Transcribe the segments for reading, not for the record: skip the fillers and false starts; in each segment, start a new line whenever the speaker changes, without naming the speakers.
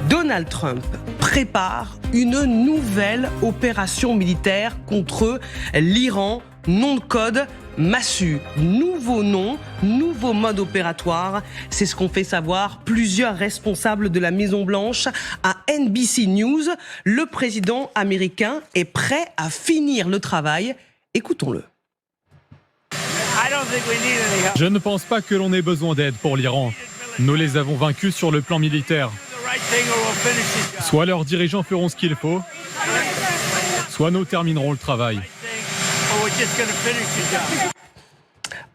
Donald Trump prépare une nouvelle opération militaire contre l'Iran, nom de code Massu. Nouveau nom, nouveau mode opératoire, c'est ce qu'ont fait savoir plusieurs responsables de la Maison-Blanche à NBC News. Le président américain est prêt à finir le travail. Écoutons-le.
Je ne pense pas que l'on ait besoin d'aide pour l'Iran. Nous les avons vaincus sur le plan militaire. Soit leurs dirigeants feront ce qu'il faut, soit nous terminerons le travail.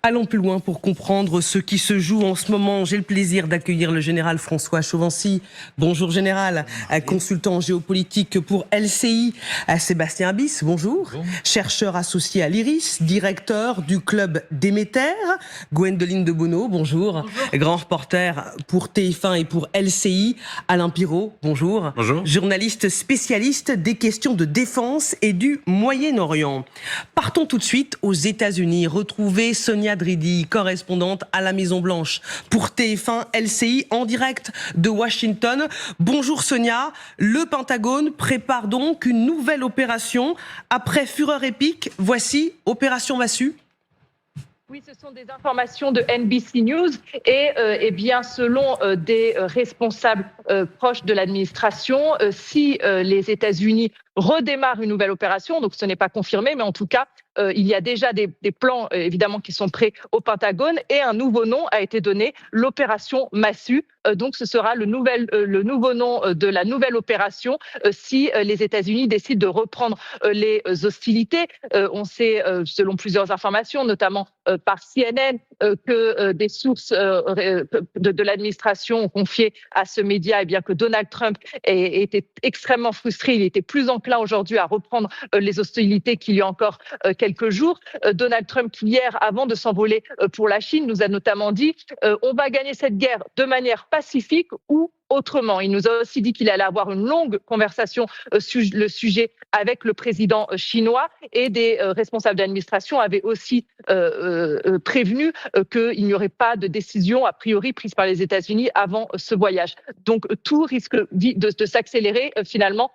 Allons plus loin pour comprendre ce qui se joue en ce moment. J'ai le plaisir d'accueillir le général François Chauvency. Bonjour général, consultant en géopolitique pour LCI. Sébastien Abyss, bonjour. Chercheur associé à l'IRIS, directeur du club Déméter. Gwendoline de Bono, bonjour. Grand reporter pour TF1 et pour LCI. Alain Pirot, bonjour.
Bonjour.
Journaliste spécialiste des questions de défense et du Moyen-Orient. Partons tout de suite aux États-Unis. Retrouvez Sonia Dridi, correspondante à la Maison-Blanche pour TF1 LCI en direct de Washington. Bonjour Sonia, le Pentagone prépare donc une nouvelle opération. Après Fureur épique, voici Opération Massu.
Oui, ce sont des informations de NBC News et bien selon des responsables proches de l'administration, si les États-Unis redémarrent une nouvelle opération, donc ce n'est pas confirmé, mais en tout cas, il y a déjà des plans évidemment qui sont prêts au Pentagone et un nouveau nom a été donné, l'opération Massu. Donc ce sera le nouveau nom de la nouvelle opération si les États-Unis décident de reprendre les hostilités. On sait, selon plusieurs informations, notamment par CNN, que des sources de l'administration ont confié à ce média que Donald Trump était extrêmement frustré. Il était plus enclin aujourd'hui à reprendre les hostilités qu'il y a encore quelques jours. Donald Trump, hier, avant de s'envoler pour la Chine, nous a notamment dit on va gagner cette guerre de manière pacifique ou autrement. Il nous a aussi dit qu'il allait avoir une longue conversation sur le sujet avec le président chinois et des responsables d'administration avaient aussi prévenu qu'il n'y aurait pas de décision a priori prise par les États-Unis avant ce voyage. Donc tout risque de s'accélérer finalement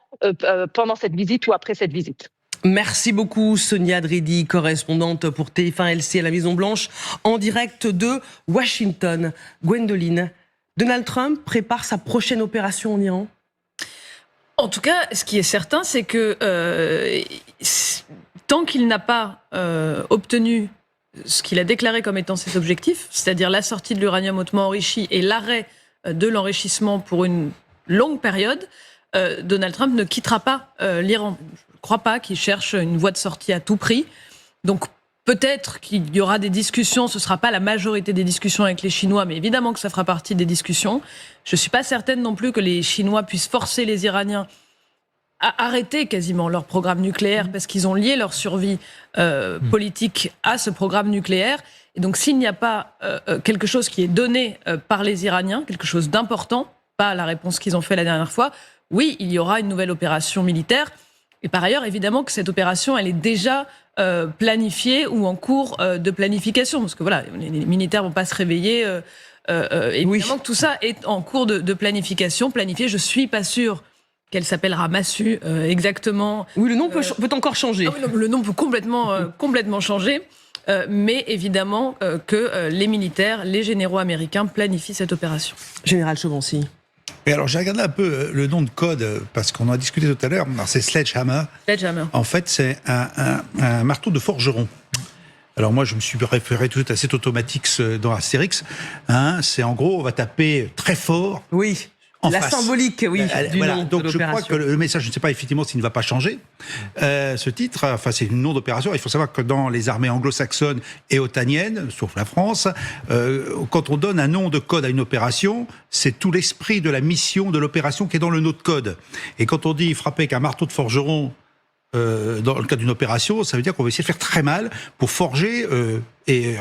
pendant cette visite ou après cette visite.
Merci beaucoup Sonia Dridi, correspondante pour TF1 LC à la Maison-Blanche, en direct de Washington. Gwendoline, Donald Trump prépare sa prochaine opération en Iran ?
En tout cas, ce qui est certain, c'est que tant qu'il n'a pas obtenu ce qu'il a déclaré comme étant ses objectifs, c'est-à-dire la sortie de l'uranium hautement enrichi et l'arrêt de l'enrichissement pour une longue période, Donald Trump ne quittera pas l'Iran. Je ne crois pas qu'il cherche une voie de sortie à tout prix. Donc peut-être qu'il y aura des discussions, ce ne sera pas la majorité des discussions avec les Chinois, mais évidemment que ça fera partie des discussions. Je ne suis pas certaine non plus que les Chinois puissent forcer les Iraniens à arrêter quasiment leur programme nucléaire parce qu'ils ont lié leur survie politique à ce programme nucléaire. Et donc s'il n'y a pas quelque chose qui est donné par les Iraniens, quelque chose d'important, pas la réponse qu'ils ont fait la dernière fois, oui, il y aura une nouvelle opération militaire. Et par ailleurs, évidemment que cette opération, elle est déjà planifiée ou en cours de planification. Parce que voilà, les militaires ne vont pas se réveiller. Évidemment que tout ça est en cours de planification, planifié. Je ne suis pas sûre qu'elle s'appellera Massu exactement.
Oui, le nom peut encore changer.
Oui, le nom peut complètement changer. Mais évidemment que les militaires, les généraux américains planifient cette opération.
Général Chauvency.
Et alors j'ai regardé un peu le nom de code parce qu'on en a discuté tout à l'heure. C'est Sledgehammer.
Sledgehammer.
En fait, c'est un marteau de forgeron. Alors moi, je me suis référé tout de suite à cet automatique dans Astérix. C'est en gros, on va taper très fort.
Oui. La face. Symbolique, oui, du
voilà.
nom
Donc
de
je crois que le message, je ne sais pas effectivement s'il ne va pas changer. Ce titre, enfin c'est une nom d'opération. Il faut savoir que dans les armées anglo-saxonnes et otaniennes, sauf la France, quand on donne un nom de code à une opération, c'est tout l'esprit de la mission de l'opération qui est dans le nom de code. Et quand on dit frapper avec un marteau de forgeron dans le cadre d'une opération, ça veut dire qu'on va essayer de faire très mal pour forger et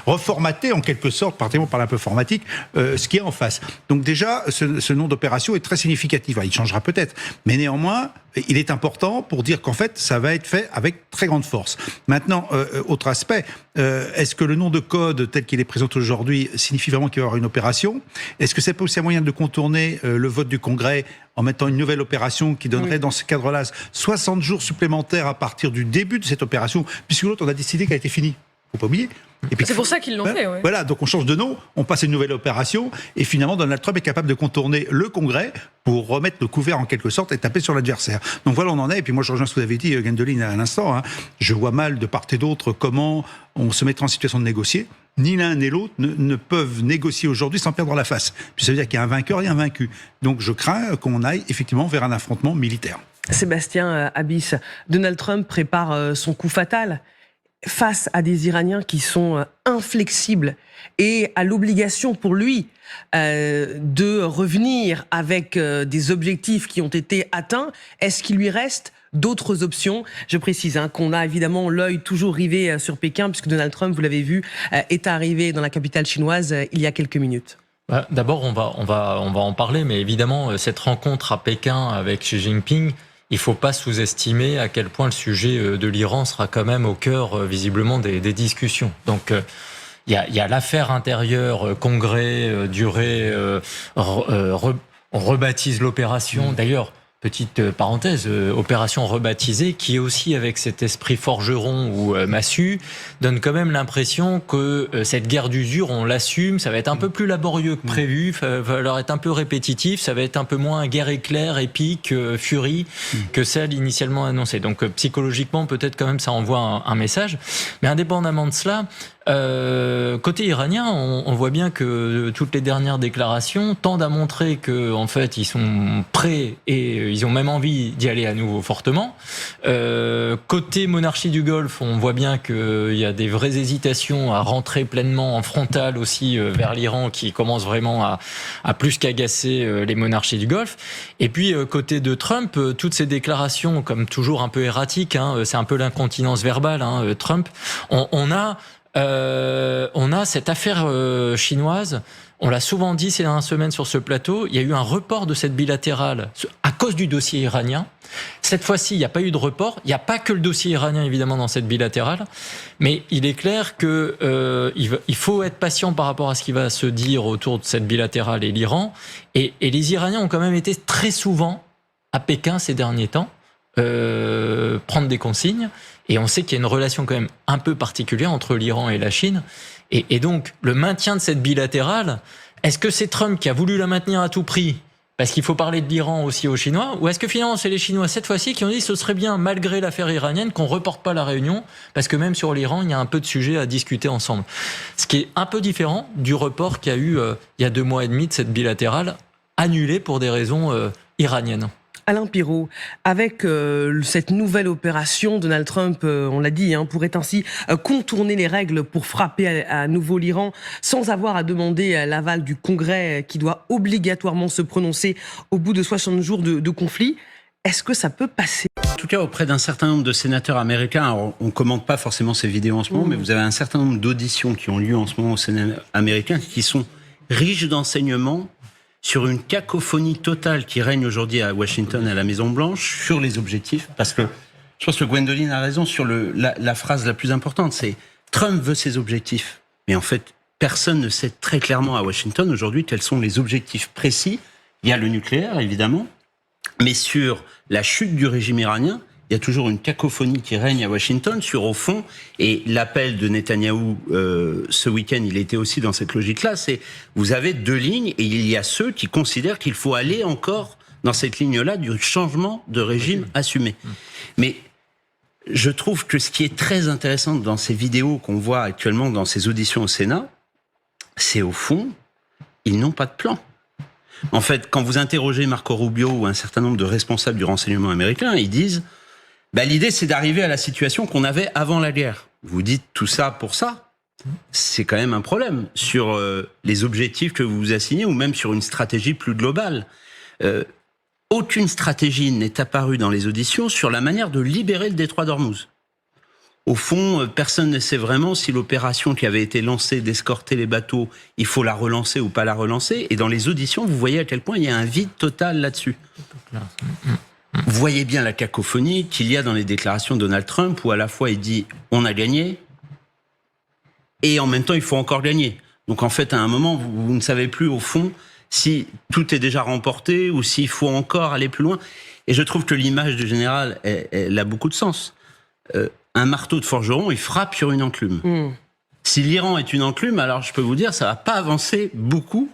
reformater en quelque sorte, particulièrement par un peu informatique, ce qui est en face. Donc déjà, ce nom d'opération est très significatif. Il changera peut-être, mais néanmoins, il est important pour dire qu'en fait, ça va être fait avec très grande force. Maintenant, autre aspect, est-ce que le nom de code tel qu'il est présenté aujourd'hui signifie vraiment qu'il va y avoir une opération ? Est-ce que c'est pas aussi un moyen de contourner le vote du Congrès en mettant une nouvelle opération qui donnerait dans ce cadre-là 60 jours supplémentaires à partir du début de cette opération, puisque l'autre, on a décidé qu'elle était finie. Faut pas oublier. Et puis,
c'est pour ça qu'ils l'ont fait. Ouais.
Voilà, donc on change de nom, on passe à une nouvelle opération, et finalement Donald Trump est capable de contourner le Congrès pour remettre le couvert en quelque sorte et taper sur l'adversaire. Donc voilà, on en est. Et puis moi, je rejoins ce que vous avez dit, Gwendoline, à l'instant. Je vois mal de part et d'autre comment on se mettra en situation de négocier. Ni l'un ni l'autre ne peuvent négocier aujourd'hui sans perdre la face. Puis ça veut dire qu'il y a un vainqueur et un vaincu. Donc je crains qu'on aille effectivement vers un affrontement militaire.
Sébastien Abyss, Donald Trump prépare son coup fatal face à des Iraniens qui sont inflexibles et à l'obligation pour lui de revenir avec des objectifs qui ont été atteints. Est-ce qu'il lui reste d'autres options? Je précise qu'on a évidemment l'œil toujours rivé sur Pékin, puisque Donald Trump, vous l'avez vu, est arrivé dans la capitale chinoise il y a quelques minutes.
D'abord, on va en parler, mais évidemment, cette rencontre à Pékin avec Xi Jinping, il ne faut pas sous-estimer à quel point le sujet de l'Iran sera quand même au cœur, visiblement, des discussions. Donc, il y a l'affaire intérieure, congrès, durée, on rebaptise l'opération. D'ailleurs, petite parenthèse, opération rebaptisée, qui est aussi avec cet esprit forgeron ou massue, donne quand même l'impression que cette guerre d'usure, on l'assume, ça va être un peu plus laborieux que prévu, ça va leur être un peu répétitif, ça va être un peu moins guerre éclair, épique, furie, que celle initialement annoncée. Donc psychologiquement, peut-être quand même ça envoie un message. Mais indépendamment de cela, côté iranien, on voit bien que toutes les dernières déclarations tendent à montrer que en fait ils sont prêts et ils ont même envie d'y aller à nouveau fortement. Côté monarchie du Golfe, on voit bien qu'il y a des vraies hésitations à rentrer pleinement en frontal aussi vers l'Iran, qui commence vraiment à plus qu'agacer les monarchies du Golfe. Et puis côté de Trump, toutes ces déclarations, comme toujours un peu erratiques, c'est un peu l'incontinence verbale, Trump, on a cette affaire chinoise. On l'a souvent dit ces dernières semaines sur ce plateau, il y a eu un report de cette bilatérale à cause du dossier iranien. Cette fois-ci, il n'y a pas eu de report. Il n'y a pas que le dossier iranien, évidemment, dans cette bilatérale. Mais il est clair qu'il faut être patient par rapport à ce qui va se dire autour de cette bilatérale et l'Iran. Et les Iraniens ont quand même été très souvent à Pékin ces derniers temps, prendre des consignes. Et on sait qu'il y a une relation quand même un peu particulière entre l'Iran et la Chine. Et donc, le maintien de cette bilatérale, est-ce que c'est Trump qui a voulu la maintenir à tout prix parce qu'il faut parler de l'Iran aussi aux Chinois, ou est-ce que finalement c'est les Chinois cette fois-ci qui ont dit que ce serait bien, malgré l'affaire iranienne, qu'on reporte pas la réunion, parce que même sur l'Iran, il y a un peu de sujets à discuter ensemble. Ce qui est un peu différent du report qu'il y a eu il y a 2 mois et demi de cette bilatérale, annulée pour des raisons iraniennes.
Alain Pirot, avec cette nouvelle opération, Donald Trump, on l'a dit, pourrait ainsi contourner les règles pour frapper à nouveau l'Iran sans avoir à demander l'aval du Congrès qui doit obligatoirement se prononcer au bout de 60 jours de conflit. Est-ce que ça peut passer ?
En tout cas, auprès d'un certain nombre de sénateurs américains, alors on ne commente pas forcément ces vidéos en ce moment, mais vous avez un certain nombre d'auditions qui ont lieu en ce moment au Sénat américain qui sont riches d'enseignements sur une cacophonie totale qui règne aujourd'hui à Washington, à la Maison-Blanche, sur les objectifs. Parce que je pense que Gwendoline a raison sur la phrase la plus importante, c'est Trump veut ses objectifs. Mais en fait, personne ne sait très clairement à Washington aujourd'hui quels sont les objectifs précis. Il y a le nucléaire, évidemment, mais sur la chute du régime iranien, il y a toujours une cacophonie qui règne à Washington sur, au fond, et l'appel de Netanyahou ce week-end, il était aussi dans cette logique-là, c'est vous avez 2 lignes et il y a ceux qui considèrent qu'il faut aller encore dans cette ligne-là du changement de régime assumé. Mais je trouve que ce qui est très intéressant dans ces vidéos qu'on voit actuellement dans ces auditions au Sénat, c'est au fond, ils n'ont pas de plan. En fait, quand vous interrogez Marco Rubio ou un certain nombre de responsables du renseignement américain, ils disent l'idée, c'est d'arriver à la situation qu'on avait avant la guerre. Vous dites tout ça pour ça. C'est quand même un problème sur les objectifs que vous vous assignez ou même sur une stratégie plus globale. Aucune stratégie n'est apparue dans les auditions sur la manière de libérer le détroit d'Ormuz. Au fond, personne ne sait vraiment si l'opération qui avait été lancée d'escorter les bateaux, il faut la relancer ou pas la relancer. Et dans les auditions, vous voyez à quel point il y a un vide total là-dessus. Vous voyez bien la cacophonie qu'il y a dans les déclarations de Donald Trump, où à la fois il dit « on a gagné » et en même temps il faut encore gagner. Donc en fait, à un moment, vous ne savez plus au fond si tout est déjà remporté ou s'il faut encore aller plus loin. Et je trouve que l'image du général, elle a beaucoup de sens. Un marteau de forgeron, il frappe sur une enclume. Si l'Iran est une enclume, alors je peux vous dire, ça va pas avancer beaucoup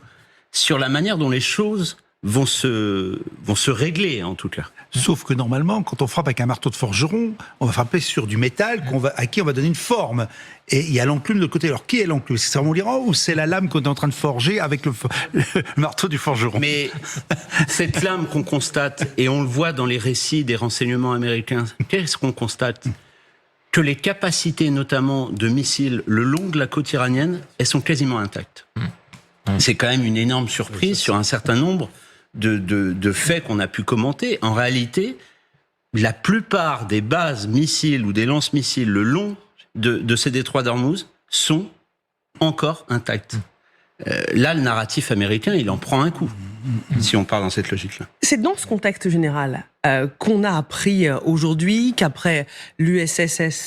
sur la manière dont les choses vont se régler, en tout cas.
Sauf que normalement, quand on frappe avec un marteau de forgeron, on va frapper sur du métal à qui on va donner une forme. Et il y a l'enclume de l'autre côté. Alors, qui est l'enclume? C'est vraiment l'Iran ou c'est la lame qu'on est en train de forger avec le marteau du forgeron?
Mais cette lame qu'on constate, et on le voit dans les récits des renseignements américains, qu'est-ce qu'on constate? Que les capacités, notamment de missiles le long de la côte iranienne, elles sont quasiment intactes. C'est quand même une énorme surprise sur un certain nombre de faits qu'on a pu commenter. En réalité, la plupart des bases missiles ou des lance-missiles le long de ces détroits d'Ormuz sont encore intactes. Là, le narratif américain, il en prend un coup, si on part dans cette logique-là.
C'est dans ce contexte général qu'on a appris aujourd'hui qu'après l'USS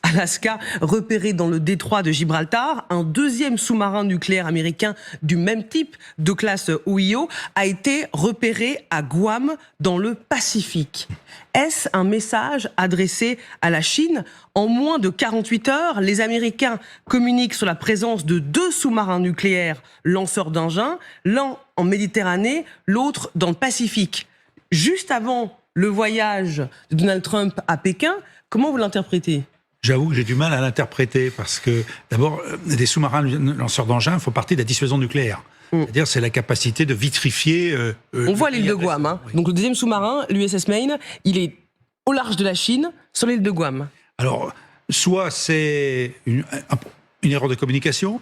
Alaska, repéré dans le détroit de Gibraltar, un deuxième sous-marin nucléaire américain du même type, de classe OIO, a été repéré à Guam, dans le Pacifique. Est-ce un message adressé à la Chine? En moins de 48 heures, les Américains communiquent sur la présence de 2 sous-marins nucléaires lanceurs d'engins, l'un en Méditerranée, l'autre dans le Pacifique. Juste avant le voyage de Donald Trump à Pékin, comment vous l'interprétez?
J'avoue que j'ai du mal à l'interpréter parce que, d'abord, des sous-marins lanceurs d'engins font partie de la dissuasion nucléaire. C'est-à-dire, c'est la capacité de vitrifier...
On voit l'île de Guam. Hein. Donc le deuxième sous-marin, l'USS Maine, il est au large de la Chine, sur l'île de Guam.
Alors, soit c'est une erreur de communication,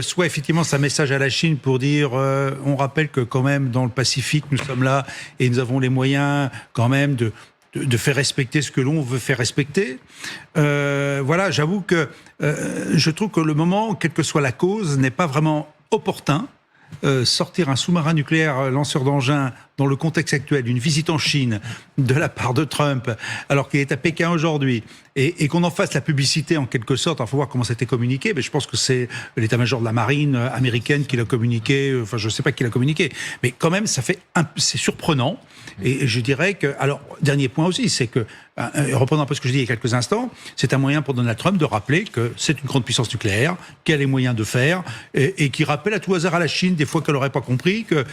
soit effectivement c'est un message à la Chine pour dire on rappelle que quand même dans le Pacifique nous sommes là et nous avons les moyens quand même de faire respecter ce que l'on veut faire respecter. Voilà, j'avoue que je trouve que le moment, quelle que soit la cause, n'est pas vraiment opportun. Sortir un sous-marin nucléaire lanceur d'engins dans le contexte actuel d'une visite en Chine de la part de Trump, alors qu'il est à Pékin aujourd'hui, et qu'on en fasse la publicité en quelque sorte. Il faut voir comment c'était communiqué, mais je pense que c'est l'état-major de la marine américaine qui l'a communiqué, enfin je ne sais pas qui l'a communiqué, mais quand même c'est surprenant, et je dirais que, alors dernier point aussi, c'est que, reprenant un peu ce que je dis il y a quelques instants, c'est un moyen pour Donald Trump de rappeler que c'est une grande puissance nucléaire, qu'elle a les moyens de faire, et qui rappelle à tout hasard à la Chine, des fois qu'elle n'aurait pas compris, que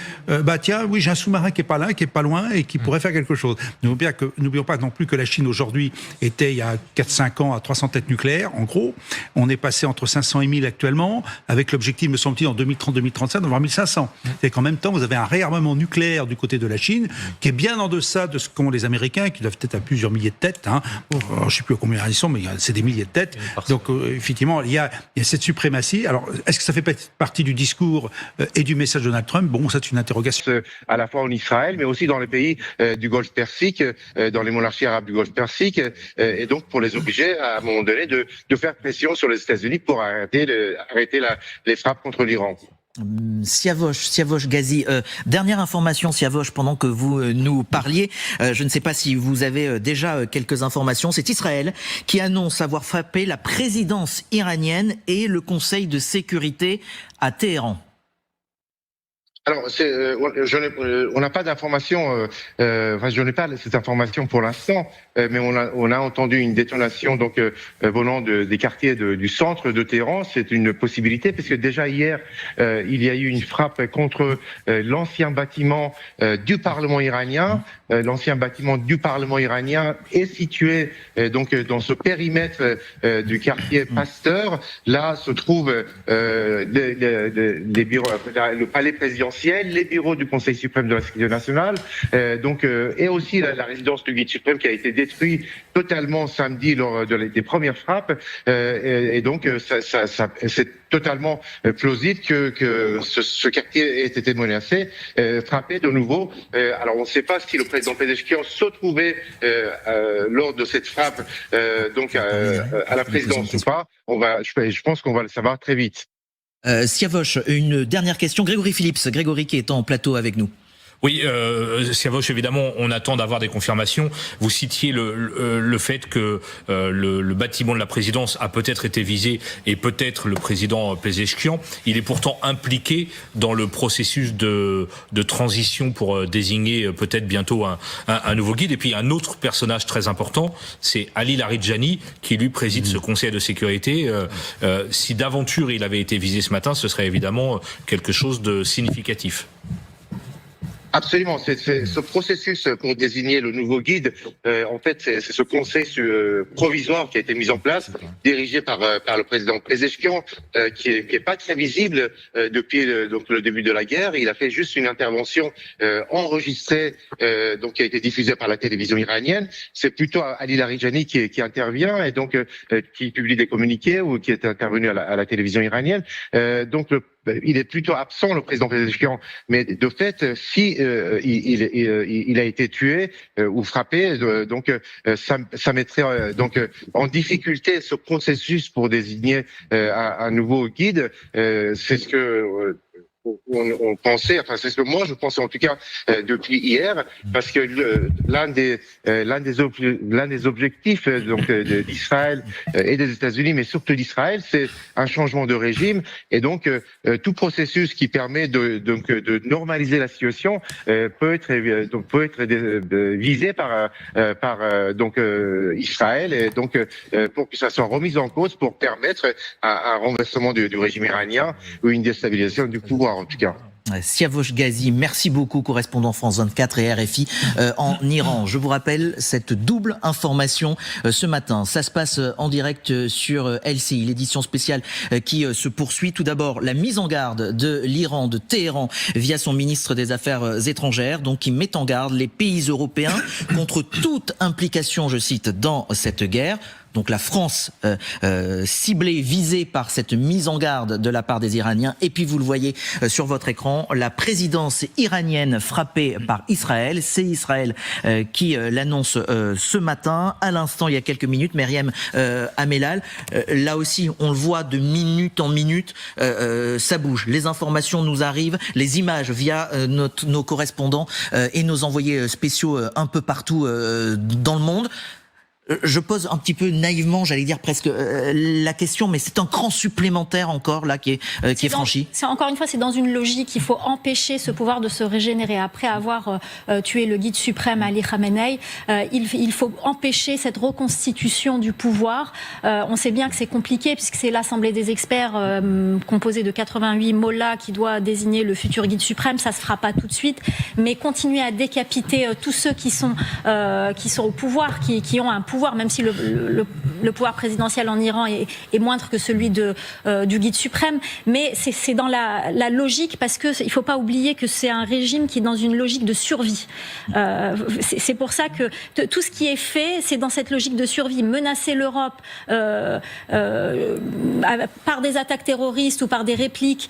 tiens, oui, j'ai un sous-marin qui est pas là, qui est pas loin, et qui pourrait faire quelque chose. N'oublions pas non plus que la Chine aujourd'hui était, il y a 4-5 ans, à 300 têtes nucléaires, en gros. On est passé entre 500 et 1000 actuellement, avec l'objectif, me semble-t-il, en 2030-2035, d'avoir 1500. C'est qu'en même temps, vous avez un réarmement nucléaire du côté de la Chine, qui est bien en deçà de ce qu'ont les Américains, qui doivent être à plusieurs milliers de têtes. Hein. Je ne sais plus à combien ils sont, mais c'est des milliers de têtes. Donc, effectivement, il y a cette suprématie. Alors, est-ce que ça fait partie du discours et du message de Donald Trump? Bon, c'est une interrogation.
À la fois en Israël, mais aussi dans les pays du Golfe Persique, dans les monarchies arabes du Golfe Persique, et donc pour les obliger, à un moment donné, de faire pression sur les États-Unis pour arrêter les frappes contre l'Iran.
Siavosh Ghazi, dernière information Siavosh, pendant que vous nous parliez, je ne sais pas si vous avez déjà quelques informations, c'est Israël qui annonce avoir frappé la présidence iranienne et le Conseil de sécurité à Téhéran.
Alors, on n'a pas d'informations. Je n'ai pas cette information pour l'instant, mais on a entendu une détonation donc venant des quartiers du centre de Téhéran. C'est une possibilité parce que déjà hier, il y a eu une frappe contre l'ancien bâtiment du Parlement iranien. L'ancien bâtiment du Parlement iranien est situé donc dans ce périmètre du quartier Pasteur. Là se trouve les bureaux, le palais présidentiel présidentielle, les bureaux du Conseil suprême de la sécurité nationale, et aussi la résidence du guide suprême qui a été détruite totalement samedi lors des premières frappes. Donc, c'est totalement plausible que ce quartier ait été menacé, frappé de nouveau. Alors, on ne sait pas si le président Pezeshkian se trouvait lors de cette frappe à la présidence ou pas. Je pense qu'on va le savoir très vite.
Siavosh, une dernière question. Grégory Phillips, Grégory qui est en plateau avec nous.
Oui, Siavosh, évidemment, on attend d'avoir des confirmations. Vous citiez le fait que le bâtiment de la présidence a peut-être été visé et peut-être le président Pezeshkian. Il est pourtant impliqué dans le processus de transition pour désigner peut-être bientôt un nouveau guide. Et puis un autre personnage très important, c'est Ali Laridjani, qui lui préside ce Conseil de sécurité. Si d'aventure il avait été visé ce matin, ce serait évidemment quelque chose de significatif.
Absolument, c'est ce processus pour désigner le nouveau guide. En fait, c'est ce conseil provisoire qui a été mis en place, dirigé par le président Pezeshkian, qui est pas très visible depuis le début de la guerre. Il a fait juste une intervention enregistrée, qui a été diffusée par la télévision iranienne. C'est plutôt Ali Laridjani qui intervient et donc qui publie des communiqués ou qui est intervenu à la télévision iranienne. Il est plutôt absent, le président Pezeshkian, mais de fait, si il a été tué ou frappé, ça mettrait en difficulté ce processus pour désigner un nouveau guide. C'est ce que on pensait, enfin c'est ce que moi je pensais en tout cas depuis hier, parce que l'un des objectifs d'Israël et des États-Unis, mais surtout d'Israël, c'est un changement de régime, et donc tout processus qui permet de normaliser la situation peut être visé par Israël, et donc pour que ça soit remis en cause, pour permettre un renversement du régime iranien ou une déstabilisation du pouvoir en tout cas.
Siavosh Ghazi, merci beaucoup, correspondant France 24 et RFI en Iran. Je vous rappelle cette double information ce matin. Ça se passe en direct sur LCI, l'édition spéciale qui se poursuit. Tout d'abord, la mise en garde de l'Iran, de Téhéran, via son ministre des Affaires étrangères, donc qui met en garde les pays européens contre toute implication, je cite, dans cette guerre. Donc la France ciblée, visée par cette mise en garde de la part des Iraniens. Et puis vous le voyez sur votre écran, la présidence iranienne frappée par Israël. C'est Israël qui l'annonce ce matin. À l'instant, il y a quelques minutes, Myriam Amellal. Là aussi, on le voit de minute en minute, ça bouge. Les informations nous arrivent, les images via nos correspondants et nos envoyés spéciaux un peu partout dans le monde. Je pose un petit peu naïvement, j'allais dire presque la question, mais c'est un cran supplémentaire encore là qui est franchi.
C'est encore une fois, c'est dans une logique. Il faut empêcher ce pouvoir de se régénérer. Après avoir tué le guide suprême Ali Khamenei, il faut empêcher cette reconstitution du pouvoir. On sait bien que c'est compliqué puisque c'est l'Assemblée des experts composée de 88 mollahs qui doit désigner le futur guide suprême. Ça se fera pas tout de suite, mais continuer à décapiter tous ceux qui sont au pouvoir, qui ont un pouvoir, même si le pouvoir présidentiel en Iran est moindre que celui du guide suprême, mais c'est dans la logique, parce que il faut pas oublier que c'est un régime qui est dans une logique de survie. C'est pour ça que tout ce qui est fait, c'est dans cette logique de survie. Menacer l'Europe par des attaques terroristes ou par des répliques,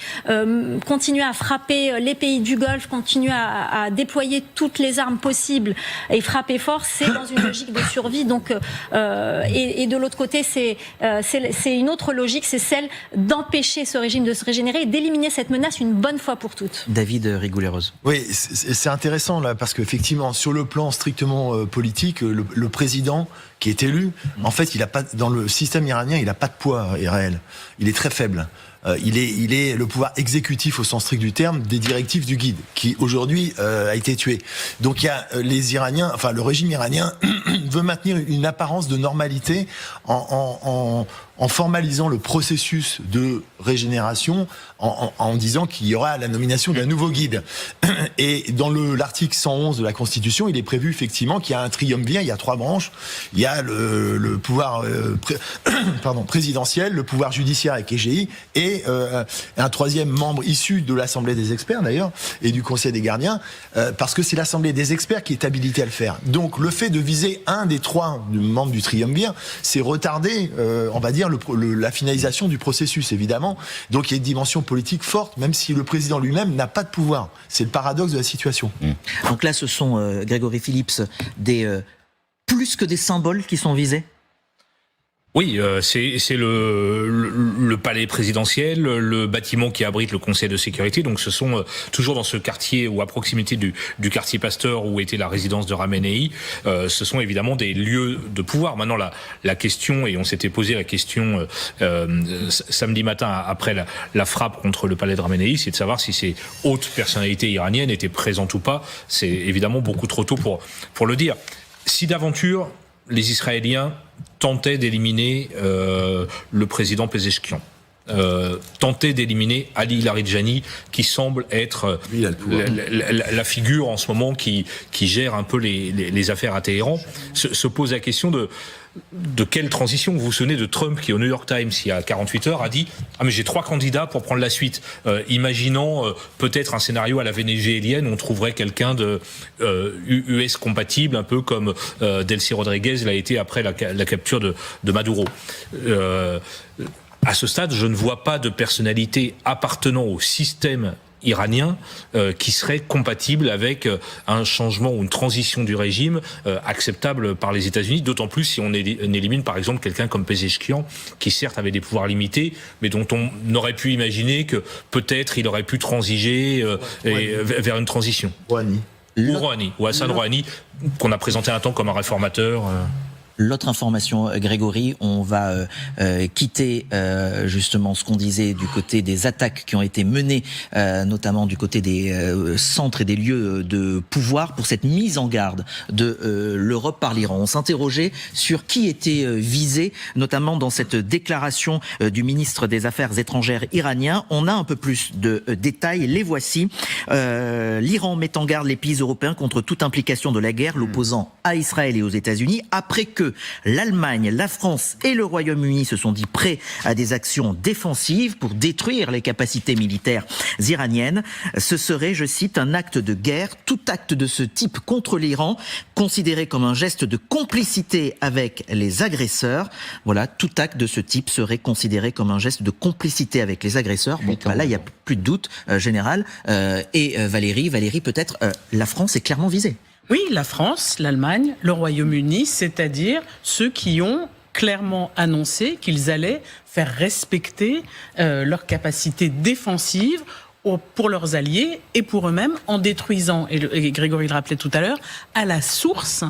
continuer à frapper les pays du Golfe, continuer à déployer toutes les armes possibles et frapper fort, c'est dans une logique de survie. Donc et de l'autre côté, c'est une autre logique, c'est celle d'empêcher ce régime de se régénérer et d'éliminer cette menace une bonne fois pour toutes.
David Rigoulet-Rose.
Oui, c'est intéressant là, parce qu'effectivement, sur le plan strictement politique, le président qui est élu, en fait, il a pas, dans le système iranien, il n'a pas de poids réel. Il est très faible. Il est le pouvoir exécutif au sens strict du terme des directives du guide, qui aujourd'hui a été tué. Donc il y a les Iraniens, enfin le régime iranien veut maintenir une apparence de normalité en formalisant le processus de régénération, en disant qu'il y aura la nomination d'un nouveau guide. Et dans l'article 111 de la Constitution, il est prévu effectivement qu'il y a un triumvirat, il y a 3 branches. Il y a le pouvoir présidentiel, le pouvoir judiciaire avec EGI, et un 3e membre issu de l'Assemblée des experts d'ailleurs, et du Conseil des gardiens, parce que c'est l'Assemblée des experts qui est habilitée à le faire. Donc le fait de viser un des 3 membres du triumvirat, c'est retarder, on va dire, la finalisation du processus, évidemment. Donc il y a une dimension politique forte, même si le président lui-même n'a pas de pouvoir. C'est le paradoxe de la situation.
Donc là, ce sont, Grégory Phillips, plus que des symboles qui sont visés ?
Oui, c'est le palais présidentiel, le bâtiment qui abrite le Conseil de sécurité. Donc ce sont toujours dans ce quartier ou à proximité du quartier Pasteur où était la résidence de Khamenei. Ce sont évidemment des lieux de pouvoir. Maintenant, la question, et on s'était posé la question samedi matin après la frappe contre le palais de Khamenei, c'est de savoir si ces hautes personnalités iraniennes étaient présentes ou pas. C'est évidemment beaucoup trop tôt pour le dire. Si d'aventure les Israéliens tentaient d'éliminer le président Pezeshkian, tentaient d'éliminer Ali Larijani, qui semble être la figure en ce moment qui gère un peu les affaires à Téhéran, se pose la question de quelle transition. Vous vous souvenez de Trump qui, au New York Times, il y a 48 heures, a dit « Ah mais j'ai 3 candidats pour prendre la suite », imaginant peut-être un scénario à la vénézuélienne où on trouverait quelqu'un de US compatible, un peu comme Delcy Rodriguez l'a été après la capture de Maduro. À ce stade, je ne vois pas de personnalité appartenant au système iranien qui serait compatible avec un changement ou une transition du régime acceptable par les États-Unis, d'autant plus si on élimine par exemple quelqu'un comme Pezeshkian, qui certes avait des pouvoirs limités, mais dont on aurait pu imaginer que peut-être il aurait pu transiger vers une transition. Rouhani, ou Hassan Rouhani, qu'on a présenté un temps comme un réformateur.
L'autre information, Grégory, on va quitter justement ce qu'on disait du côté des attaques qui ont été menées, notamment du côté des centres et des lieux de pouvoir, pour cette mise en garde de l'Europe par l'Iran. On s'interrogeait sur qui était visé, notamment dans cette déclaration du ministre des Affaires étrangères iranien. On a un peu plus de détails, les voici. L'Iran met en garde les pays européens contre toute implication de la guerre l'opposant à Israël et aux États-Unis, après que l'Allemagne, la France et le Royaume-Uni se sont dit prêts à des actions défensives pour détruire les capacités militaires iraniennes. Ce serait, je cite, un acte de guerre. Tout acte de ce type contre l'Iran, considéré comme un geste de complicité avec les agresseurs. Voilà, tout acte de ce type serait considéré comme un geste de complicité avec les agresseurs. Bon, là, il n'y a plus de doute, général. Et Valérie, peut-être, la France est clairement visée.
Oui, la France, l'Allemagne, le Royaume-Uni, c'est-à-dire ceux qui ont clairement annoncé qu'ils allaient faire respecter leur capacité défensive pour leurs alliés et pour eux-mêmes, en détruisant, et Grégory le rappelait tout à l'heure, à la source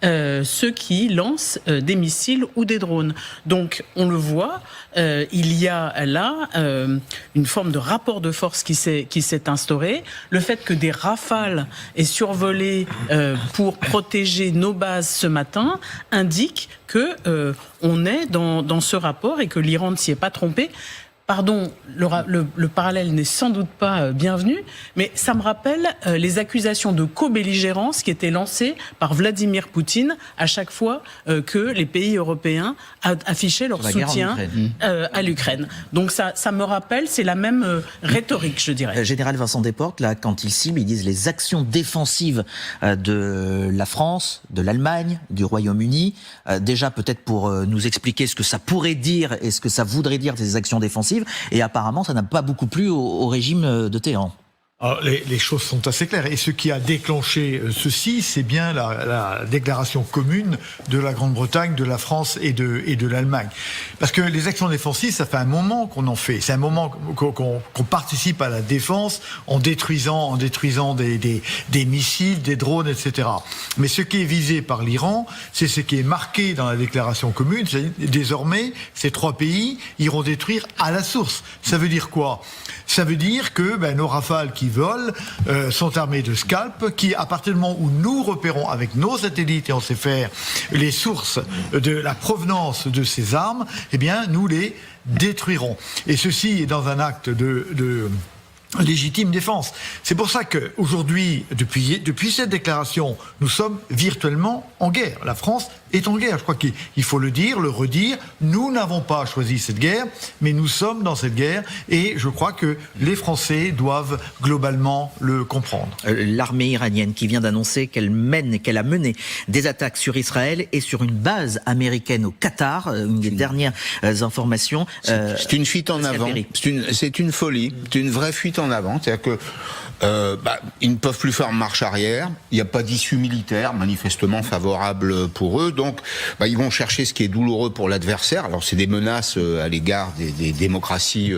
ceux qui lancent des missiles ou des drones. Donc on le voit, il y a là une forme de rapport de force qui s'est instauré. Le fait que des rafales aient survolé pour protéger nos bases ce matin indique que on est dans ce rapport et que l'Iran ne s'y est pas trompé. Pardon, le parallèle n'est sans doute pas bienvenu, mais ça me rappelle les accusations de co-belligérance qui étaient lancées par Vladimir Poutine à chaque fois que les pays européens affichaient leur soutien à l'Ukraine. Donc ça me rappelle, c'est la même rhétorique, je dirais.
Général Vincent Desportes, là, quand ils ciblent, ils disent les actions défensives de la France, de l'Allemagne, du Royaume-Uni. Déjà, peut-être pour nous expliquer ce que ça pourrait dire et ce que ça voudrait dire ces actions défensives. Et apparemment, ça n'a pas beaucoup plu au régime de Téhéran.
Alors, les choses sont assez claires. Et ce qui a déclenché ceci, c'est bien la déclaration commune de la Grande-Bretagne, de la France et de l'Allemagne. Parce que les actions défensives, ça fait un moment qu'on en fait. C'est un moment qu'on participe à la défense en détruisant des missiles, des drones, etc. Mais ce qui est visé par l'Iran, c'est ce qui est marqué dans la déclaration commune. Désormais, ces 3 pays iront détruire à la source. Ça veut dire quoi ? Ça veut dire que nos rafales qui qui volent, sont armés de scalps, qui, à partir du moment où nous repérons avec nos satellites, et on sait faire les sources de la provenance de ces armes, eh bien, nous les détruirons. Et ceci est dans un acte de légitime défense. C'est pour ça qu'aujourd'hui, depuis cette déclaration, nous sommes virtuellement en guerre. La France est en guerre. Je crois qu'il faut le dire, le redire. Nous n'avons pas choisi cette guerre, mais nous sommes dans cette guerre et je crois que les Français doivent globalement le comprendre.
L'armée iranienne qui vient d'annoncer qu'elle a mené des attaques sur Israël et sur une base américaine au Qatar, une des dernières informations.
C'est une fuite en avant. C'est une folie. C'est une vraie fuite en avant. C'est-à-dire que ils ne peuvent plus faire marche arrière. Il n'y a pas d'issue militaire manifestement favorable pour eux. Donc, ils vont chercher ce qui est douloureux pour l'adversaire. Alors, c'est des menaces à l'égard des démocraties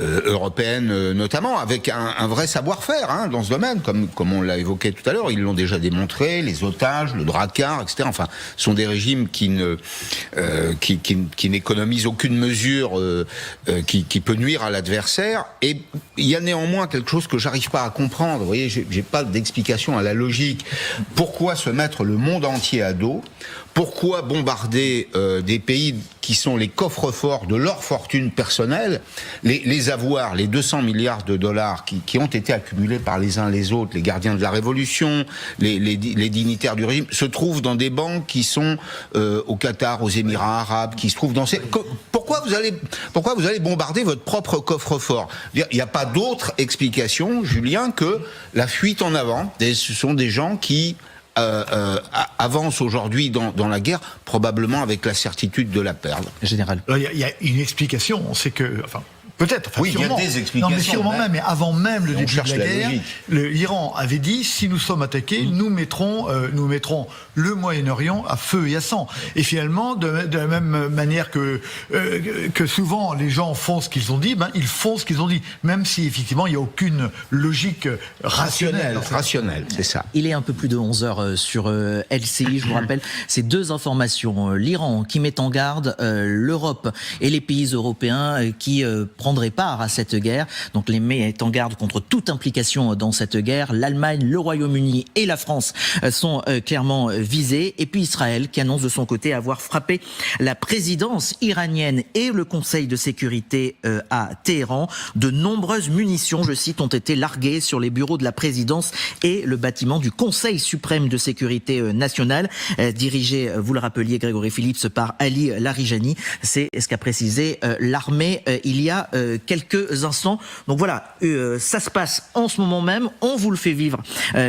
européennes, notamment, avec un vrai savoir-faire dans ce domaine, comme on l'a évoqué tout à l'heure. Ils l'ont déjà démontré. Les otages, le Drakkar, etc. Enfin, ce sont des régimes qui n'économisent aucune mesure qui peut nuire à l'adversaire. Et il y a néanmoins quelque chose que j'arrive pas à comprendre. Vous voyez, j'ai pas d'explication à la logique. Pourquoi se mettre le monde entier à dos ? Pourquoi bombarder des pays qui sont les coffres-forts de leur fortune personnelle, les avoirs, les 200 milliards de dollars qui ont été accumulés par les uns les autres, les gardiens de la révolution, les dignitaires du régime, se trouvent dans des banques qui sont au Qatar, aux Émirats arabes, qui se trouvent dans ces... Pourquoi vous allez bombarder votre propre coffre-fort ? Il n'y a pas d'autre explication, Julien, que la fuite en avant. Ce sont des gens qui avance aujourd'hui dans la guerre, probablement avec la certitude de la perdre.
Général.
Il y a une explication, c'est que... Peut-être,
oui,
sûrement.
Il y a des explications.
Non, mais sûrement même, mais avant même le début de la guerre, l'Iran avait dit, si nous sommes attaqués, nous mettrons le Moyen-Orient à feu et à sang. Et finalement, de la même manière que souvent les gens font ce qu'ils ont dit, ils font ce qu'ils ont dit, même si effectivement il n'y a aucune logique rationnelle.
Rationnelle, c'est ça.
Il est un peu plus de 11h sur LCI, je vous rappelle, ces deux informations. L'Iran qui met en garde l'Europe et les pays européens qui prendrait part à cette guerre, donc les met en garde contre toute implication dans cette guerre. L'Allemagne, le Royaume-Uni et la France sont clairement visés. Et puis Israël qui annonce de son côté avoir frappé la présidence iranienne et le Conseil de sécurité à Téhéran. De nombreuses munitions, je cite, ont été larguées sur les bureaux de la présidence et le bâtiment du Conseil suprême de sécurité nationale, dirigé, vous le rappeliez Grégory Phillips, par Ali Larijani. C'est ce qu'a précisé l'armée il y a quelques instants. Donc voilà, ça se passe en ce moment même. On vous le fait vivre,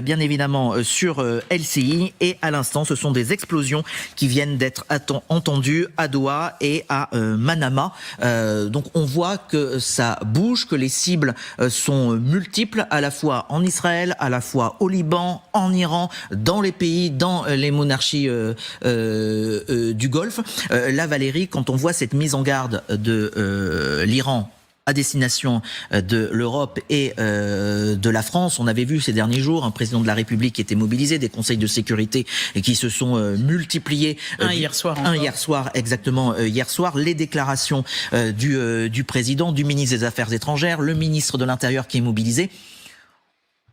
bien évidemment, sur LCI. Et à l'instant, ce sont des explosions qui viennent d'être entendues à Doha et à Manama. Donc on voit que ça bouge, que les cibles sont multiples, à la fois en Israël, à la fois au Liban, en Iran, dans les pays, dans les monarchies du Golfe. Là, Valérie, quand on voit cette mise en garde de l'Iran à destination de l'Europe et de la France. On avait vu ces derniers jours un président de la République qui était mobilisé, des conseils de sécurité et qui se sont multipliés.
Hier soir.
Hier soir, exactement. Hier soir, les déclarations du président, du ministre des Affaires étrangères, le ministre de l'Intérieur qui est mobilisé.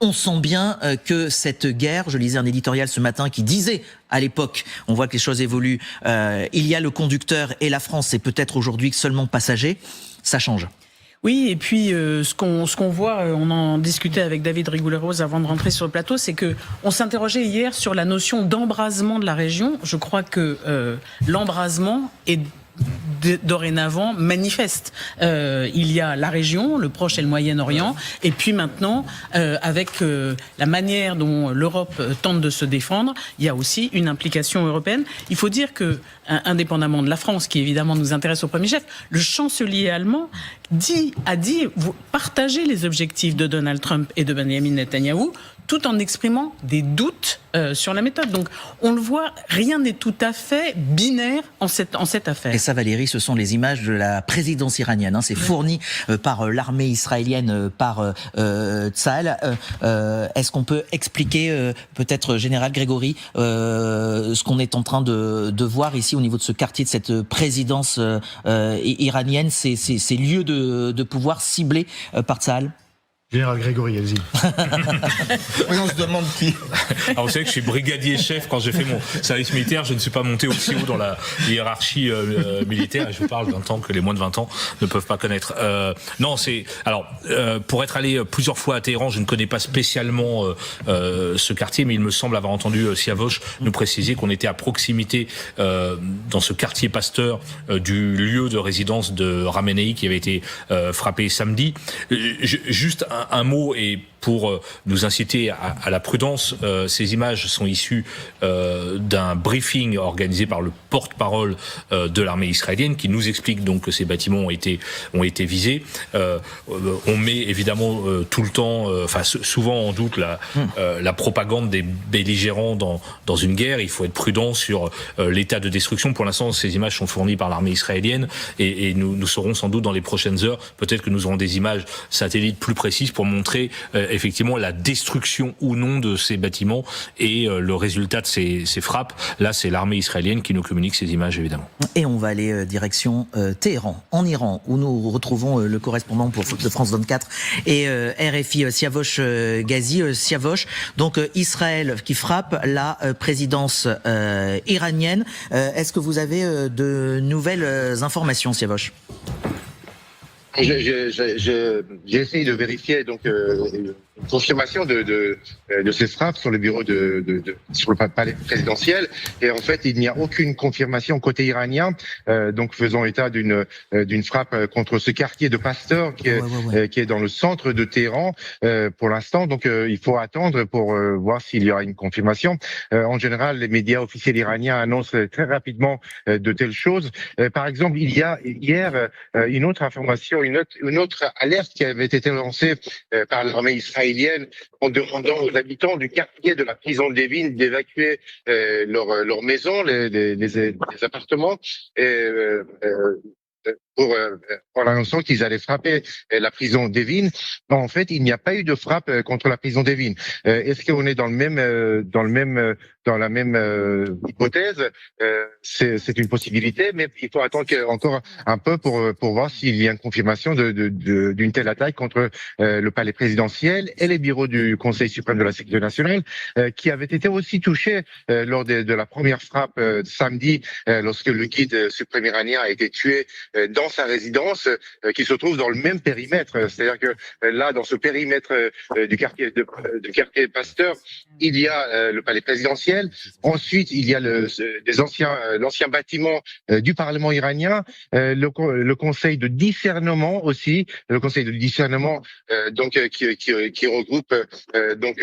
On sent bien que cette guerre, je lisais un éditorial ce matin qui disait à l'époque, on voit que les choses évoluent, il y a le conducteur et la France, c'est peut-être aujourd'hui seulement passager, ça change.
Oui, et puis ce qu'on voit, on en discutait avec David Rigoulet-Rose avant de rentrer sur le plateau, c'est que on s'interrogeait hier sur la notion d'embrasement de la région. Je crois que l'embrasement est dorénavant manifeste. Il y a la région, le Proche et le Moyen-Orient, et puis maintenant, avec la manière dont l'Europe tente de se défendre, il y a aussi une implication européenne. Il faut dire que, indépendamment de la France, qui évidemment nous intéresse au premier chef, le chancelier allemand a dit partager les objectifs de Donald Trump et de Benjamin Netanyahou, tout en exprimant des doutes sur la méthode. Donc, on le voit, rien n'est tout à fait binaire en cette affaire.
Et ça, Valérie, ce sont les images de la présidence iranienne. C'est fourni par l'armée israélienne, par Tsahal. Est-ce qu'on peut expliquer, peut-être, Général Grégory, ce qu'on est en train de voir ici au niveau de ce quartier, de cette présidence iranienne, ces lieux de pouvoir ciblés par Tsahal ?
Général Grégory, allez-y.
Oui, on se demande qui.
Alors, vous savez que je suis brigadier chef quand j'ai fait mon service militaire. Je ne suis pas monté aussi haut dans la hiérarchie militaire. Et je parle d'un temps que les moins de 20 ans ne peuvent pas connaître. Non, c'est... Alors, pour être allé plusieurs fois à Téhéran, je ne connais pas spécialement ce quartier, mais il me semble avoir entendu Siavosh nous préciser qu'on était à proximité dans ce quartier Pasteur du lieu de résidence de Khamenei qui avait été frappé samedi. Juste un mot et pour nous inciter à la prudence, ces images sont issues d'un briefing organisé par le porte-parole de l'armée israélienne qui nous explique donc que ces bâtiments ont été visés. On met évidemment tout le temps, souvent en doute la propagande des belligérants dans une guerre. Il faut être prudent sur l'état de destruction. Pour l'instant, ces images sont fournies par l'armée israélienne et nous saurons sans doute dans les prochaines heures, peut-être que nous aurons des images satellites plus précises pour montrer effectivement la destruction ou non de ces bâtiments et le résultat de ces frappes. Là, c'est l'armée israélienne qui nous communique ces images, évidemment.
Et on va aller direction Téhéran, en Iran, où nous retrouvons le correspondant de France 24 et RFI, Siavosh Ghazi. Siavosh, donc Israël qui frappe la présidence iranienne. Est-ce que vous avez de nouvelles informations, Siavosh ?
J'ai essayé de vérifier donc une confirmation de ces frappes sur le bureau sur le palais présidentiel et en fait il n'y a aucune confirmation côté iranien donc faisant état d'une frappe contre ce quartier de Pasteur qui est dans le centre de Téhéran pour l'instant donc il faut attendre pour voir s'il y aura une confirmation. En général les médias officiels iraniens annoncent très rapidement de telles choses. Par exemple il y a hier une autre information, une autre alerte qui avait été lancée par l'armée israélienne en demandant aux habitants du quartier de la prison d'Evin d'évacuer leur maison, les appartements, en annonçant qu'ils allaient frapper la prison d'Evin. En fait, il n'y a pas eu de frappe contre la prison d'Evin. Est-ce qu'on est dans la même hypothèse? C'est une possibilité, mais il faut attendre encore un peu pour voir s'il y a une confirmation d'une telle attaque contre le palais présidentiel et les bureaux du Conseil suprême de la sécurité nationale, qui avaient été aussi touchés lors de la première frappe samedi, lorsque le guide suprême iranien a été tué dans sa résidence, qui se trouve dans le même périmètre. C'est-à-dire que là, dans ce périmètre du quartier Pasteur, il y a le palais présidentiel. Ensuite, il y a l'ancien bâtiment du Parlement iranien, le conseil de discernement aussi, le conseil de discernement donc qui regroupe donc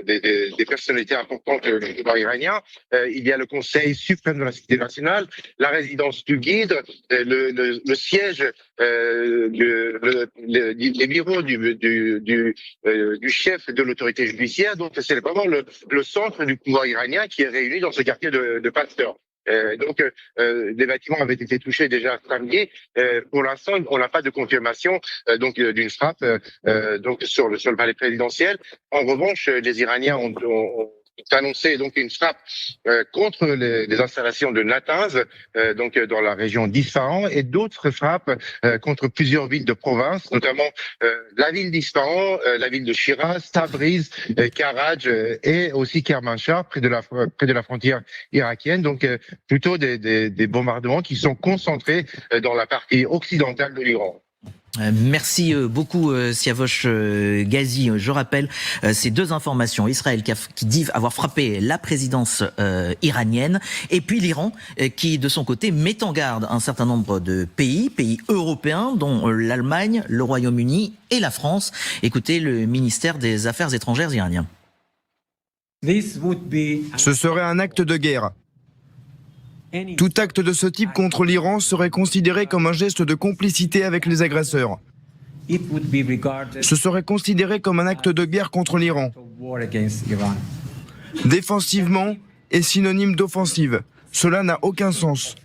des personnalités importantes du pouvoir iranien. Il y a le conseil suprême de la sécurité nationale, la résidence du guide, le siège, les bureaux du chef de l'autorité judiciaire. Donc c'est vraiment le centre du pouvoir iranien qui est réuni dans ce quartier de Pasteur. Donc, des bâtiments avaient été touchés déjà samedi. Pour l'instant, on n'a pas de confirmation donc d'une frappe donc sur le palais présidentiel. En revanche, les Iraniens ont annoncé donc une frappe contre les installations de Natanz, donc dans la région d'Isfahan, et d'autres frappes contre plusieurs villes de province, notamment la ville d'Isfahan, la ville de Shiraz, Tabriz, Karaj et aussi Kermanshah, près de la frontière irakienne. Donc plutôt des bombardements qui sont concentrés dans la partie occidentale de l'Iran.
Merci beaucoup Siavosh Ghazi. Je rappelle ces deux informations. Israël qui dit avoir frappé la présidence iranienne, et puis l'Iran qui de son côté met en garde un certain nombre de pays européens dont l'Allemagne, le Royaume-Uni et la France. Écoutez le ministère des Affaires étrangères iranien.
Ce serait un acte de guerre. Tout acte de ce type contre l'Iran serait considéré comme un geste de complicité avec les agresseurs. Ce serait considéré comme un acte de guerre contre l'Iran. Défensivement est synonyme d'offensive. Cela n'a aucun sens.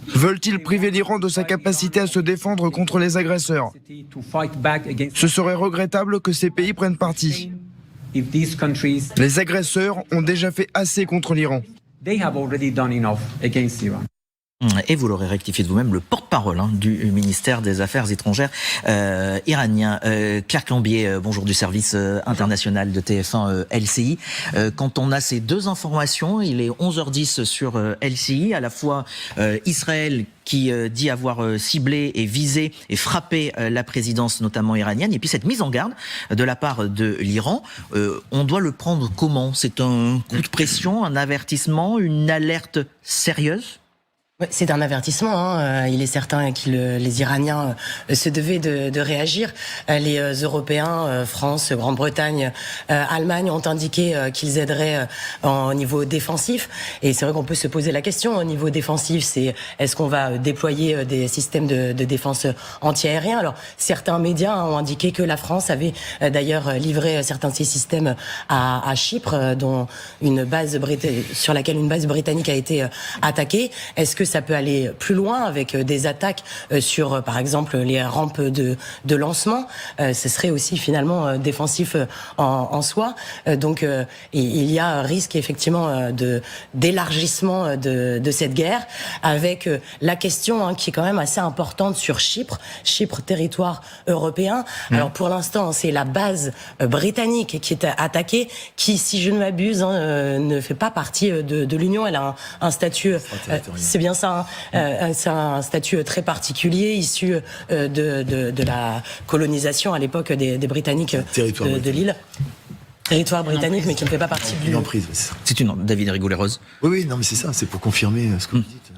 Veulent-ils priver l'Iran de sa capacité à se défendre contre les agresseurs? Ce serait regrettable que ces pays prennent parti. Les agresseurs ont déjà fait assez contre l'Iran.
They have already done enough against Iran.
Et vous l'aurez rectifié de vous-même, le porte-parole du ministère des Affaires étrangères iranien. Claire Cambier, bonjour du service international de TF1 LCI. Quand on a ces deux informations, il est 11h10 sur LCI, à la fois Israël qui dit avoir ciblé et visé et frappé la présidence notamment iranienne, et puis cette mise en garde de la part de l'Iran, on doit le prendre comment? C'est un coup de pression, un avertissement, une alerte sérieuse?
C'est un avertissement. Il est certain que les Iraniens se devaient de réagir. Les Européens, France, Grande-Bretagne, Allemagne ont indiqué qu'ils aideraient au niveau défensif. Et c'est vrai qu'on peut se poser la question au niveau défensif, c'est est-ce qu'on va déployer des systèmes de défense anti-aérien? Alors certains médias ont indiqué que la France avait d'ailleurs livré certains de ces systèmes à Chypre, dont sur laquelle une base britannique a été attaquée. Est-ce que ça peut aller plus loin avec des attaques sur, par exemple, les rampes de lancement? Ce serait aussi finalement défensif en soi. Donc, il y a un risque effectivement d'élargissement de cette guerre, avec la question qui est quand même assez importante sur Chypre, territoire européen. Alors pour l'instant, c'est la base britannique qui est attaquée, qui, si je ne m'abuse, ne fait pas partie de l'Union. Elle a un statut, c'est bien ça, c'est un statut très particulier, issu de la colonisation à l'époque des Britanniques de l'île. Territoire britannique, mais qui ne fait pas partie de l'Union.
C'est une David Rigoulet-Rose.
Oui, non, mais c'est ça, c'est pour confirmer ce que vous dites.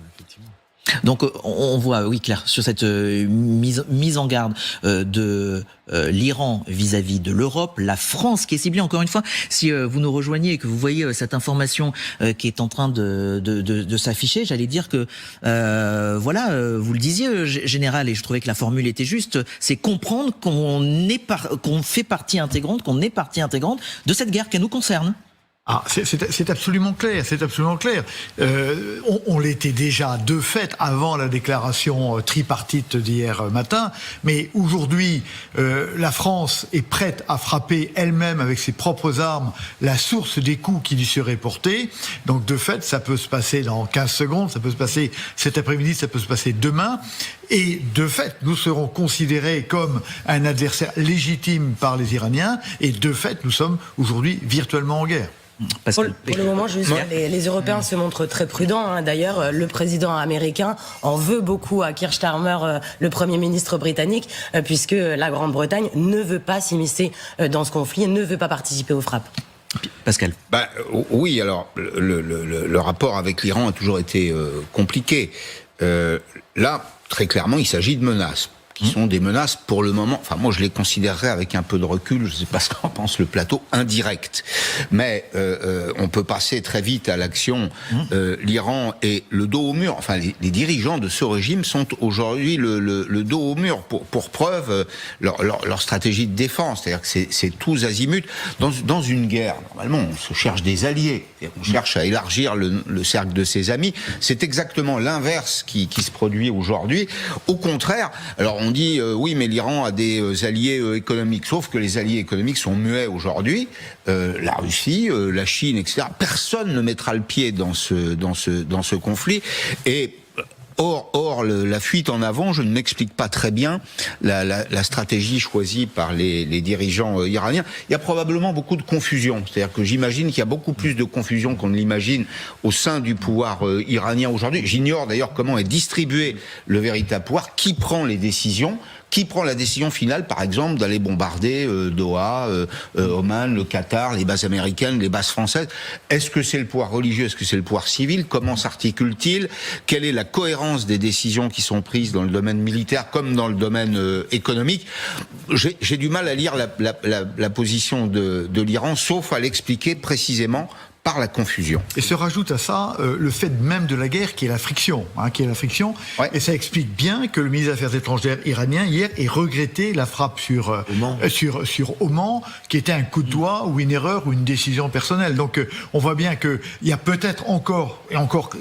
Donc on voit, oui Claire, sur cette mise en garde de l'Iran vis-à-vis de l'Europe, la France qui est ciblée, encore une fois, si vous nous rejoignez et que vous voyez cette information qui est en train de s'afficher, j'allais dire que, vous le disiez, Général, et je trouvais que la formule était juste, c'est comprendre qu'on fait partie intégrante, qu'on est partie intégrante de cette guerre qui nous concerne.
Ah, c'est absolument clair, c'est absolument clair. On l'était déjà de fait avant la déclaration tripartite d'hier matin, mais aujourd'hui, la France est prête à frapper elle-même avec ses propres armes la source des coups qui lui seraient portés. Donc de fait, ça peut se passer dans 15 secondes, ça peut se passer cet après-midi, ça peut se passer demain. Et de fait, nous serons considérés comme un adversaire légitime par les Iraniens, et de fait, nous sommes aujourd'hui virtuellement en guerre.
Pour le moment, les Européens se montrent très prudents. D'ailleurs, le président américain en veut beaucoup à Keir Starmer, le Premier ministre britannique, puisque la Grande-Bretagne ne veut pas s'immiscer dans ce conflit, ne veut pas participer aux frappes.
Pascal.
Oui, alors le rapport avec l'Iran a toujours été compliqué. Là, très clairement, il s'agit de menaces, qui sont des menaces pour le moment, enfin moi je les considérerais avec un peu de recul, je ne sais pas ce qu'en pense le plateau, indirect. Mais on peut passer très vite à l'action. L'Iran est le dos au mur, enfin les dirigeants de ce régime sont aujourd'hui le dos au mur, pour preuve leur stratégie de défense, c'est-à-dire que c'est tous azimuts. Dans une guerre, normalement on se cherche des alliés, on cherche à élargir le cercle de ses amis, c'est exactement l'inverse qui se produit aujourd'hui. Au contraire, alors on dit oui, mais l'Iran a des alliés économiques, sauf que les alliés économiques sont muets aujourd'hui. La Russie, la Chine, etc. Personne ne mettra le pied dans ce conflit. Et Or, la fuite en avant, je ne m'explique pas très bien la stratégie choisie par les dirigeants iraniens. Il y a probablement beaucoup de confusion. C'est-à-dire que j'imagine qu'il y a beaucoup plus de confusion qu'on ne l'imagine au sein du pouvoir iranien aujourd'hui. J'ignore d'ailleurs comment est distribué le véritable pouvoir, qui prend les décisions. Qui prend la décision finale, par exemple, d'aller bombarder Doha, Oman, le Qatar, les bases américaines, les bases françaises? Est-ce que c'est le pouvoir religieux? Est-ce que c'est le pouvoir civil? Comment s'articule-t-il? Quelle est la cohérence des décisions qui sont prises dans le domaine militaire comme dans le domaine économique? J'ai du mal à lire la position de l'Iran, sauf à l'expliquer précisément par la confusion.
Et se rajoute à ça le fait même de la guerre qui est la friction. Ouais. Et ça explique bien que le ministre des Affaires étrangères iranien, hier, ait regretté la frappe sur Oman, qui était un coup de doigt ou une erreur ou une décision personnelle. Donc on voit bien qu'il y a peut-être encore,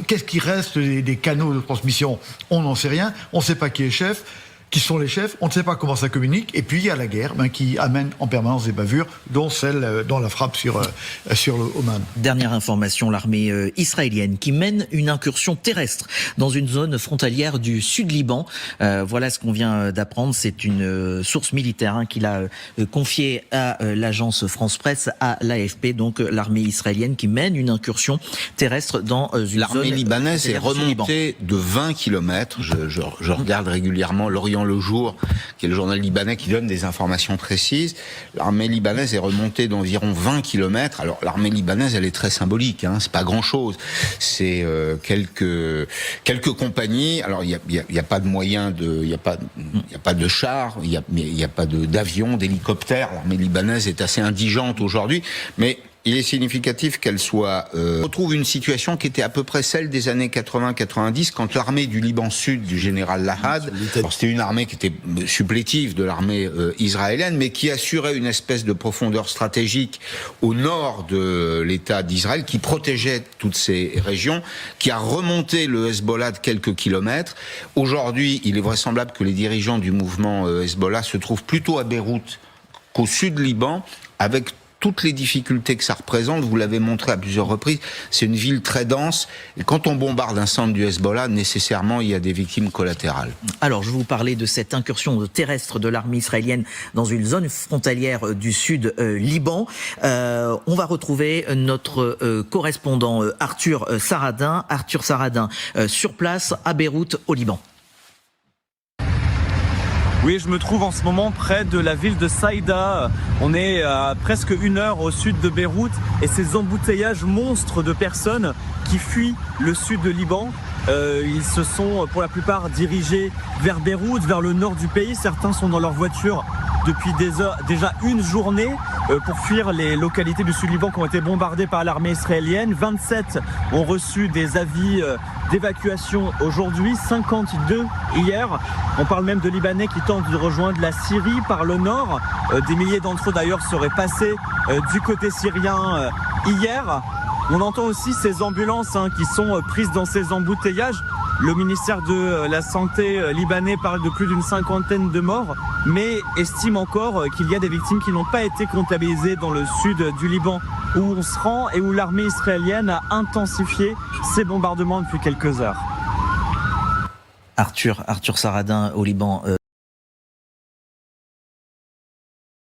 qu'est-ce qui reste des canaux de transmission? On n'en sait rien, on ne sait pas qui est chef. qui sont les chefs, on ne sait pas comment ça communique, et puis il y a la guerre qui amène en permanence des bavures, dont celle dans la frappe sur le Oman.
Dernière information, l'armée israélienne qui mène une incursion terrestre dans une zone frontalière du sud-Liban. Voilà ce qu'on vient d'apprendre, c'est une source militaire qui l'a confié à l'agence France-Presse, à l'AFP, donc l'armée israélienne qui mène une incursion terrestre dans une zone...
L'armée libanaise est remontée de 20 km, je regarde régulièrement L'Orient le Jour, qui est le journal libanais qui donne des informations précises. L'armée libanaise est remontée d'environ 20 km. Alors l'armée libanaise, elle est très symbolique, c'est pas grand-chose. C'est quelques compagnies. Alors il y a pas de moyens il y a pas de chars, il y a pas d'avions, d'hélicoptères. L'armée libanaise est assez indigente aujourd'hui, mais il est significatif qu'elle retrouve une situation qui était à peu près celle des années 80-90, quand l'armée du Liban Sud du général Lahad, c'était une armée qui était supplétive de l'armée israélienne, mais qui assurait une espèce de profondeur stratégique au nord de l'État d'Israël, qui protégeait toutes ces régions, qui a remonté le Hezbollah de quelques kilomètres. Aujourd'hui, il est vraisemblable que les dirigeants du mouvement Hezbollah se trouvent plutôt à Beyrouth qu'au sud Liban, avec toutes les difficultés que ça représente. Vous l'avez montré à plusieurs reprises, c'est une ville très dense, et quand on bombarde un centre du Hezbollah, nécessairement il y a des victimes collatérales.
Alors je vous parlais de cette incursion terrestre de l'armée israélienne dans une zone frontalière du sud Liban. On va retrouver notre correspondant Arthur Saradin sur place à Beyrouth au Liban.
Oui, je me trouve en ce moment près de la ville de Saïda. On est à presque 1 heure au sud de Beyrouth et ces embouteillages monstres de personnes qui fuient le sud de Liban. Ils se sont pour la plupart dirigés vers Beyrouth, vers le nord du pays. Certains sont dans leur voiture depuis déjà une journée pour fuir les localités du sud-Liban qui ont été bombardées par l'armée israélienne. 27 ont reçu des avis d'évacuation aujourd'hui, 52 hier. On parle même de Libanais qui tentent de rejoindre la Syrie par le nord. Des milliers d'entre eux d'ailleurs seraient passés du côté syrien hier. On entend aussi ces ambulances qui sont prises dans ces embouteillages. Le ministère de la Santé libanais parle de plus d'une 50aine de morts, mais estime encore qu'il y a des victimes qui n'ont pas été comptabilisées dans le sud du Liban, où on se rend et où l'armée israélienne a intensifié ses bombardements depuis quelques heures.
Arthur Saradin au Liban